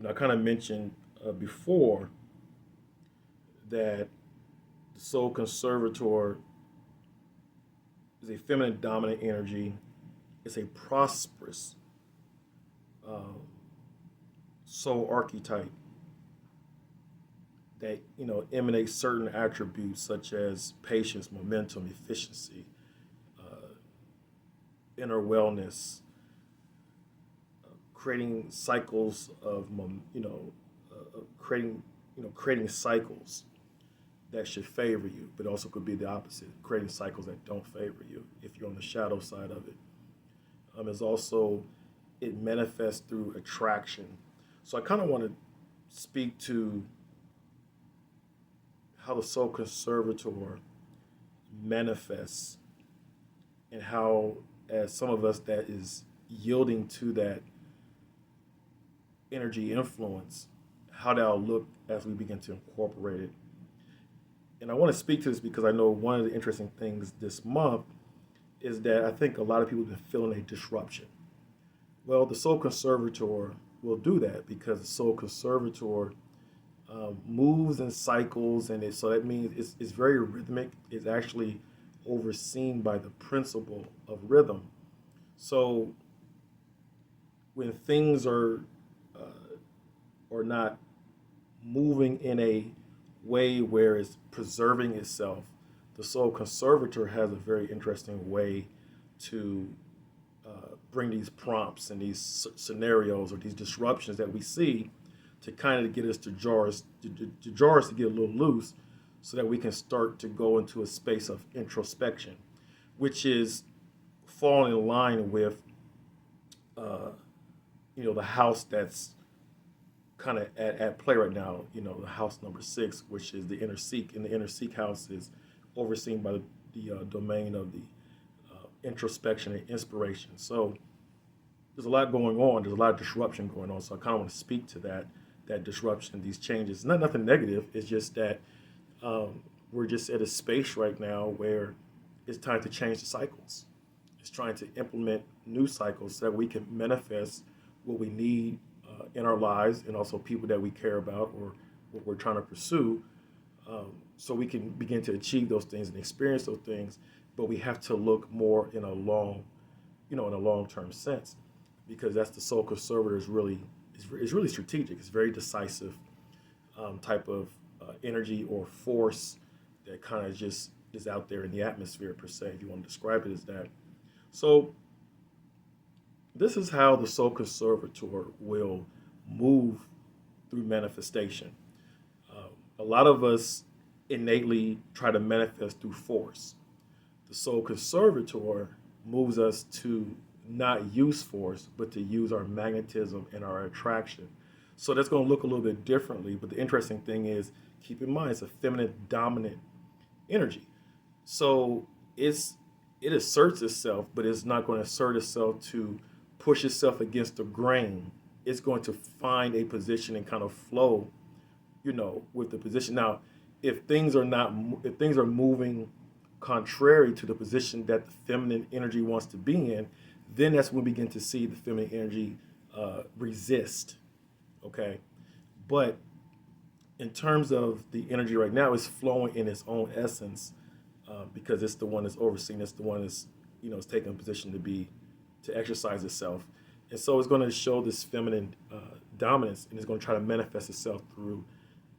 I kind of mentioned before that the Soul Conservator is a feminine dominant energy. It's a prosperous um, soul archetype that emanates certain attributes such as patience, momentum, efficiency, uh, inner wellness, creating cycles of creating creating cycles that should favor you, but also could be the opposite, creating cycles that don't favor you if you're on the shadow side of it. Is also it manifests through attraction. So I kind of want to speak to how the soul conservator manifests and how, as some of us that is yielding to that energy influence, how that'll look as we begin to incorporate it. And I want to speak to this because I know one of the interesting things this month is that I think a lot of people have been feeling a disruption. Well, the soul conservator will do that because the soul conservator moves in cycles, and so that means it's very rhythmic. It's actually overseen by the principle of rhythm. So when things are not moving in a way where it's preserving itself, the soul conservator has a very interesting way to bring these prompts and these scenarios or these disruptions that we see to kind of get us to jar us to get a little loose so that we can start to go into a space of introspection, which is falling in line with uh, the house that's kind of at play right now, the house number 6, which is the inner seek, and the inner seek house is overseen by the domain of the introspection and inspiration. So there's a lot going on. There's a lot of disruption going on. So I kind of want to speak to that disruption, these changes. It's not nothing negative. It's just that we're just at a space right now where it's time to change the cycles. It's trying to implement new cycles so that we can manifest what we need in our lives and also people that we care about or what we're trying to pursue, so we can begin to achieve those things and experience those things. But we have to look more in a long-term sense, because that's the soul conservator is really strategic. It's very decisive type of energy or force that kind of just is out there in the atmosphere per se, if you want to describe it as that. So this is how the soul conservator will move through manifestation. A lot of us innately try to manifest through force. The soul conservator moves us to not use force, but to use our magnetism and our attraction. So that's going to look a little bit differently. But the interesting thing is, keep in mind, it's a feminine dominant energy. So it asserts itself, but it's not going to assert itself to push itself against the grain. It's going to find a position and kind of flow, with the position. Now, if things are moving contrary to the position that the feminine energy wants to be in, then that's when we begin to see the feminine energy resist. Okay, but in terms of the energy right now, it's flowing in its own essence, because it's the one that's overseeing. It's the one that's is taking a position to exercise itself, and so it's going to show this feminine dominance, and it's going to try to manifest itself through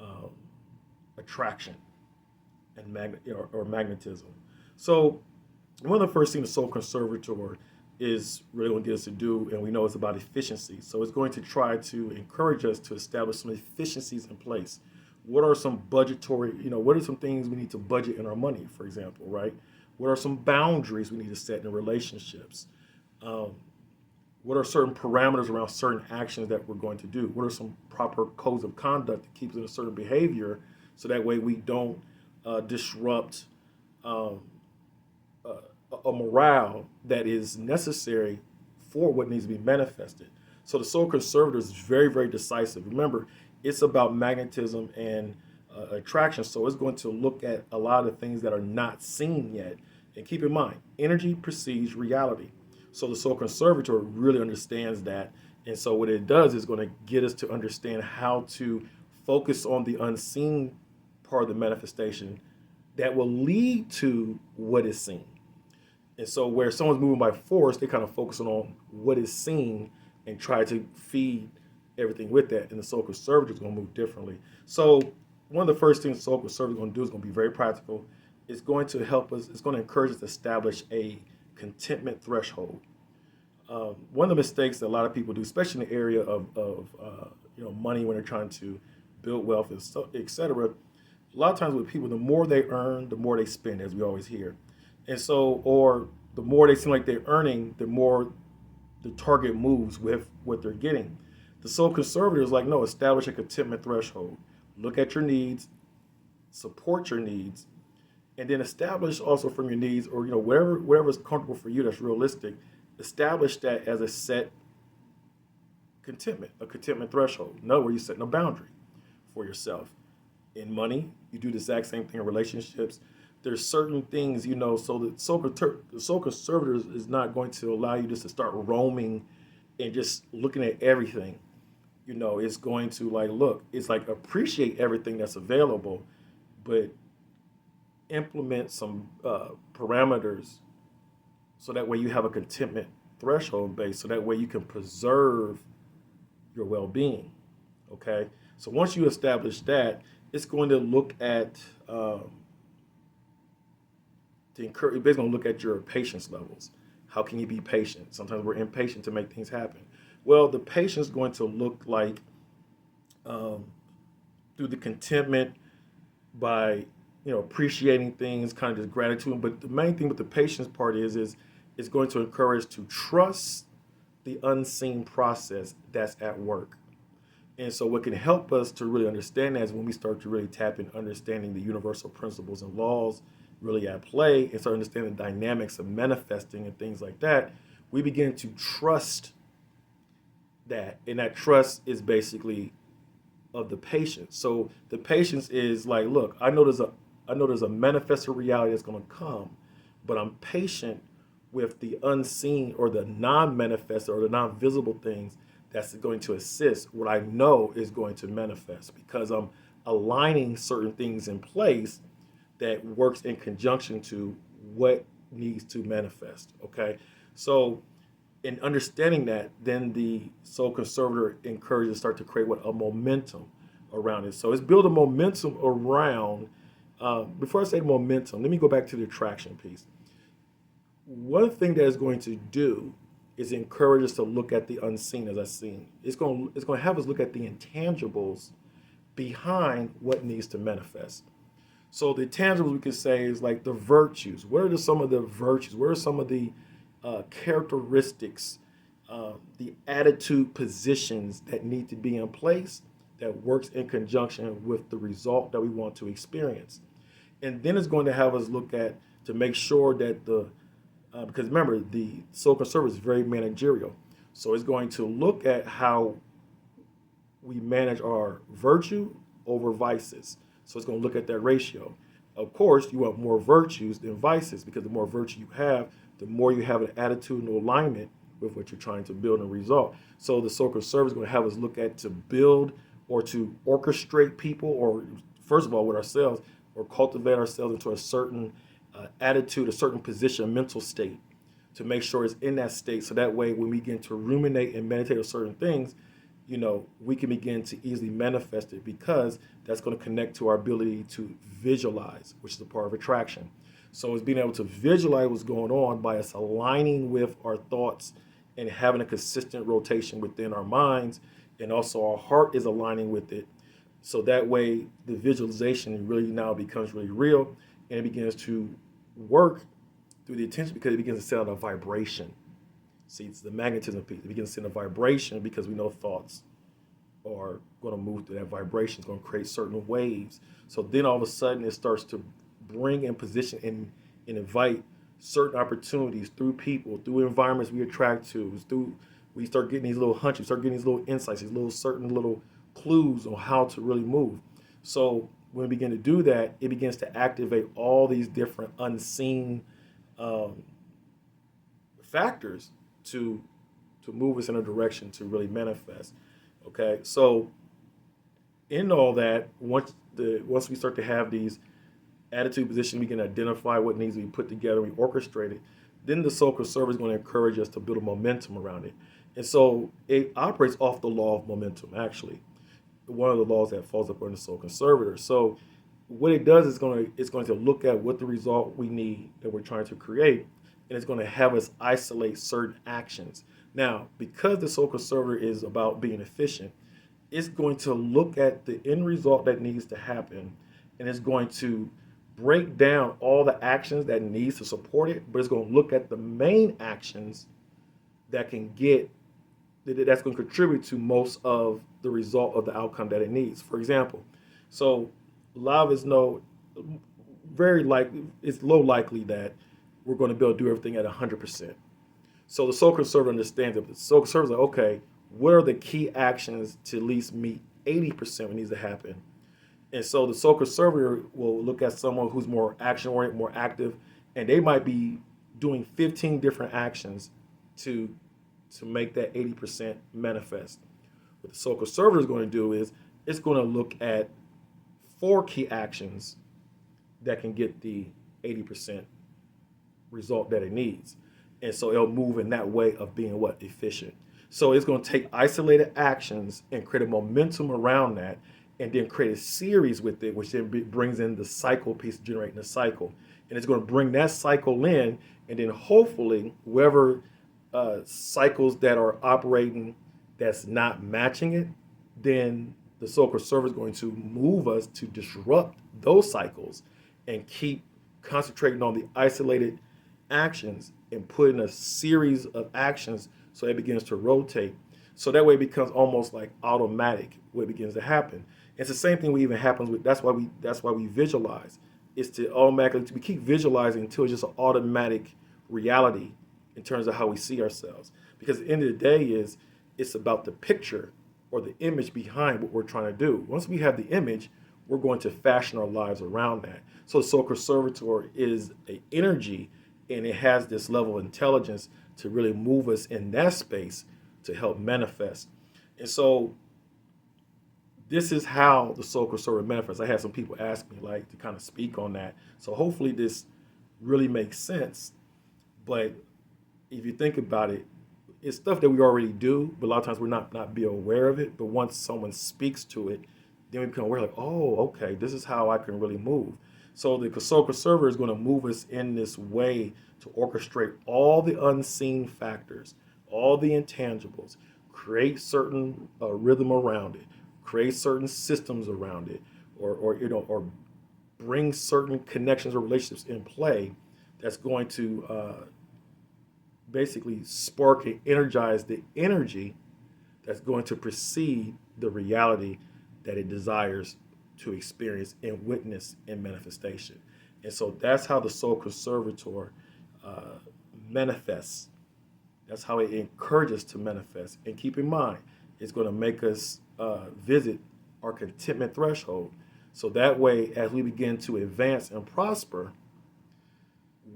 um, attraction and or magnetism. So one of the first things the soul conservator is really going to get us to do, and we know it's about efficiency. So it's going to try to encourage us to establish some efficiencies in place. What are some budgetary, what are some things we need to budget in our money, for example, right? What are some boundaries we need to set in relationships? Um, what are certain parameters around certain actions that we're going to do? What are some proper codes of conduct that keeps in a certain behavior so that way we don't disrupt um, a morale that is necessary for what needs to be manifested. So the soul conservator is very, very decisive. Remember, it's about magnetism and attraction. So it's going to look at a lot of things that are not seen yet. And keep in mind, energy precedes reality. So the soul conservator really understands that, And so what it does is going to get us to understand how to focus on the unseen part of the manifestation that will lead to what is seen. And so where someone's moving by force, they kind of focus on what is seen and try to feed everything with that. And the soul conservator is going to move differently. So one of the first things the soul conservator is going to do is going to be very practical. It's going to help us, it's going to encourage us to establish a contentment threshold. One of the mistakes that a lot of people do, especially in the area of money when they're trying to build wealth, et cetera, a lot of times with people, the more they earn, the more they spend, as we always hear. And so, or the more they seem like they're earning, the more the target moves with what they're getting. The soul conservator is like, no, establish a contentment threshold. Look at your needs, support your needs, and then establish also from your needs, or whatever is comfortable for you that's realistic. Establish that as a set contentment, a contentment threshold. In other words, you're setting a boundary for yourself. In money, you do the exact same thing in relationships. There's certain things, so the soul conservator is not going to allow you just to start roaming and just looking at everything. It's going to look, it's like appreciate everything that's available, but implement some parameters so that way you have a contentment threshold base, so that way you can preserve your well-being. Okay, so once you establish that, it's going to look at it's basically going to look at your patience levels. How can you be patient? Sometimes we're impatient to make things happen. Well, the patience is going to look like through the contentment by appreciating things, kind of just gratitude. But the main thing with the patience part is it's going to encourage us to trust the unseen process that's at work. And so what can help us to really understand that is when we start to really tap in understanding the universal principles and laws really at play, and start understanding the dynamics of manifesting and things like that, we begin to trust that. And that trust is basically of the patience. So the patience is like, look, I know there's a manifested reality that's going to come, but I'm patient with the unseen or the non-manifested or the non-visible things that's going to assist what I know is going to manifest, because I'm aligning certain things in place that works in conjunction to what needs to manifest. Okay, so in understanding that, then the soul conservator encourages start to create a momentum around it. So it's build a momentum around. Before I say momentum, let me go back to the attraction piece. One thing that is going to do is encourage us to look at the unseen, as I've seen. It's going to have us look at the intangibles behind what needs to manifest. So the tangibles we could say is like the virtues. What are some of the virtues? What are some of the characteristics, the attitude positions that need to be in place that works in conjunction with the result that we want to experience? And then it's going to have us look at to make sure that because remember, the soul conservator is very managerial. So it's going to look at how we manage our virtue over vices. So it's going to look at that ratio. Of course, you want more virtues than vices, because the more virtue you have, the more you have an attitude and alignment with what you're trying to build and result. So the soul conservator is going to have us look at to build or to orchestrate people, or first of all with ourselves, or cultivate ourselves into a certain attitude, a certain position, a mental state, to make sure it's in that state. So that way, when we begin to ruminate and meditate on certain things, we can begin to easily manifest it, because that's going to connect to our ability to visualize, which is a part of attraction. So it's being able to visualize what's going on by us aligning with our thoughts and having a consistent rotation within our minds, and also our heart is aligning with it. So that way, the visualization really now becomes really real, and it begins to work through the attention, because it begins to send out a vibration. See, it's the magnetism piece. It begins to send a vibration, because we know thoughts are going to move through that vibration. It's going to create certain waves. So then all of a sudden it starts to bring in position and invite certain opportunities through people, through environments we attract to, we start getting these little hunches, start getting these little insights, these certain little clues on how to really move. So when we begin to do that, it begins to activate all these different unseen factors to move us in a direction to really manifest. Okay, so in all that, once we start to have these attitude positions, we can identify what needs to be put together, we orchestrate it. Then the soul conservator is going to encourage us to build a momentum around it. And so it operates off the law of momentum, actually. One of the laws that falls up under the soul conservator. So what it does is it's going to look at what the result we need that we're trying to create, and it's going to have us isolate certain actions. Now, because the soul conservator is about being efficient, it's going to look at the end result that needs to happen, and it's going to break down all the actions that needs to support it, but it's going to look at the main actions that that's going to contribute to most of the result of the outcome that it needs. For example, so a lot of us know it's low likely that we're going to be able to do everything at 100%. So the soul conservator understands it. The soul conservator is like, okay, what are the key actions to at least meet 80% what needs to happen? And so the soul conservator will look at someone who's more action oriented, more active, and they might be doing 15 different actions to make that 80% manifest. What the soul conservator is going to do is it's going to look at 4 key actions that can get the 80% result that it needs. And so it'll move in that way of being efficient. So it's going to take isolated actions and create a momentum around that, and then create a series with it, which then brings in the cycle piece, generating a cycle. And it's going to bring that cycle in, and then hopefully whoever cycles that are operating that's not matching it, then the soul conservator is going to move us to disrupt those cycles and keep concentrating on the isolated actions and put in a series of actions so it begins to rotate. So that way it becomes almost like automatic when it begins to happen. It's the same thing even happens with, that's why we visualize. It's to automatically, we keep visualizing until it's just an automatic reality in terms of how we see ourselves. Because at the end of the day it's about the picture or the image behind what we're trying to do. Once we have the image, we're going to fashion our lives around that. So the soul conservator is an energy, and it has this level of intelligence to really move us in that space to help manifest. And so this is how the soul conservator manifests. I had some people ask me to kind of speak on that. So hopefully this really makes sense. But if you think about it, it's stuff that we already do, but a lot of times we're not be aware of it. But once someone speaks to it, then we become aware, oh, okay, this is how I can really move. So the soul conservator is going to move us in this way to orchestrate all the unseen factors, all the intangibles, create certain rhythm around it, create certain systems around it, or bring certain connections or relationships in play that's going to basically spark and energize the energy that's going to precede the reality that it desires to experience and witness in manifestation. And so that's how the soul conservator manifests. That's how it encourages to manifest. And keep in mind, it's going to make us visit our contentment threshold. So that way, as we begin to advance and prosper,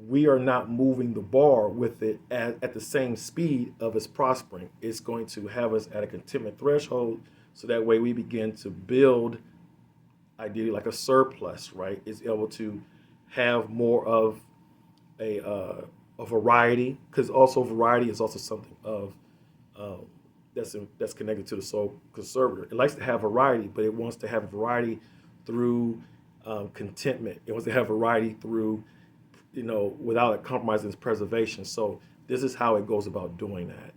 we are not moving the bar with it at the same speed of us prospering. It's going to have us at a contentment threshold, so that way we begin to build, ideally, like a surplus, right? It's able to have more of a variety, because also variety is also something of that's connected to the soul conservator. It likes to have variety, but it wants to have variety through contentment. It wants to have variety through, without compromising its preservation. So this is how it goes about doing that.